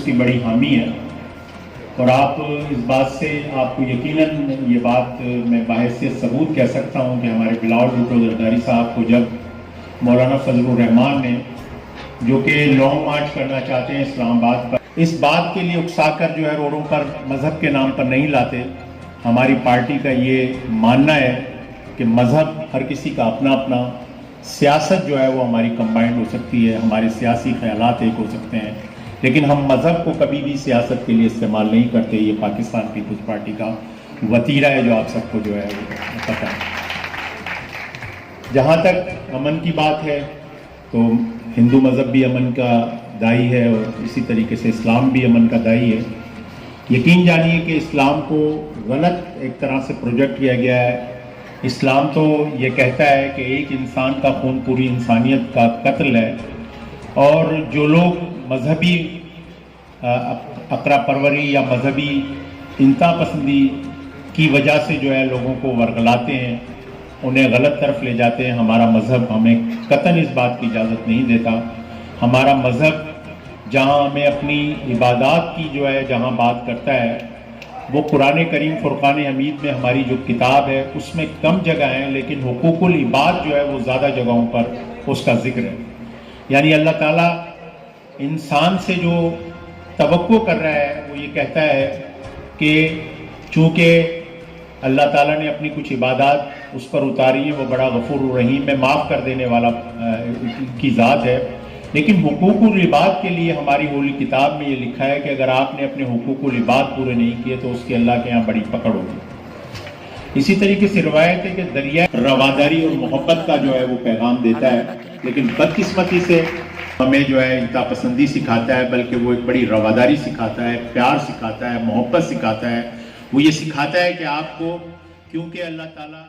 اس کی بڑی حامی ہے، اور آپ اس بات سے آپ کو یقیناً یہ بات میں باحثیت ثبوت کہہ سکتا ہوں کہ ہمارے بلاول بھٹو زرداری صاحب کو جب مولانا فضل الرحمان نے جو کہ لانگ مارچ کرنا چاہتے ہیں اسلام آباد پر، اس بات کے لیے اکسا کر جو ہے روڈوں پر مذہب کے نام پر نہیں لاتے. ہماری پارٹی کا یہ ماننا ہے کہ مذہب ہر کسی کا اپنا اپنا، سیاست جو ہے وہ ہماری کمبائنڈ ہو سکتی ہے، ہمارے سیاسی خیالات ایک ہو سکتے ہیں، لیکن ہم مذہب کو کبھی بھی سیاست کے لیے استعمال نہیں کرتے. یہ پاکستان پیپلز پارٹی کا وتیرہ ہے جو آپ سب کو جو ہے وہ پتہ ہے. جہاں تک امن کی بات ہے تو ہندو مذہب بھی امن کا دائی ہے، اور اسی طریقے سے اسلام بھی امن کا دائی ہے. یقین جانیے کہ اسلام کو غلط ایک طرح سے پروجیکٹ کیا گیا ہے. اسلام تو یہ کہتا ہے کہ ایک انسان کا خون پوری انسانیت کا قتل ہے، اور جو لوگ مذہبی اقرا پروری یا مذہبی انتہا پسندی کی وجہ سے جو ہے لوگوں کو ورگلاتے ہیں، انہیں غلط طرف لے جاتے ہیں، ہمارا مذہب ہمیں قطعاً اس بات کی اجازت نہیں دیتا. ہمارا مذہب جہاں ہمیں اپنی عبادات کی جو ہے جہاں بات کرتا ہے، وہ قرآن کریم فرقان حمید میں ہماری جو کتاب ہے اس میں کم جگہ ہیں، لیکن حقوق العباد جو ہے وہ زیادہ جگہوں پر اس کا ذکر ہے. یعنی اللہ تعالیٰ انسان سے جو توقع کر رہا ہے وہ یہ کہتا ہے کہ چونکہ اللہ تعالیٰ نے اپنی کچھ عبادات اس پر اتاری ہیں، وہ بڑا غفور الرحیم ہے، معاف کر دینے والا کی ذات ہے، لیکن حقوق العباد کے لیے ہماری ہولی کتاب میں یہ لکھا ہے کہ اگر آپ نے اپنے حقوق العباد پورے نہیں کیے تو اس کے اللہ کے یہاں بڑی پکڑ ہوگی. اسی طریقے سے روایت ہے کہ دریا رواداری اور محبت کا جو ہے وہ پیغام دیتا ہے، لیکن بدقسمتی سے ہمیں جو ہے انتہا پسندی سکھاتا ہے، بلکہ وہ ایک بڑی رواداری سکھاتا ہے، پیار سکھاتا ہے، محبت سکھاتا ہے. وہ یہ سکھاتا ہے کہ آپ کو کیونکہ اللہ تعالیٰ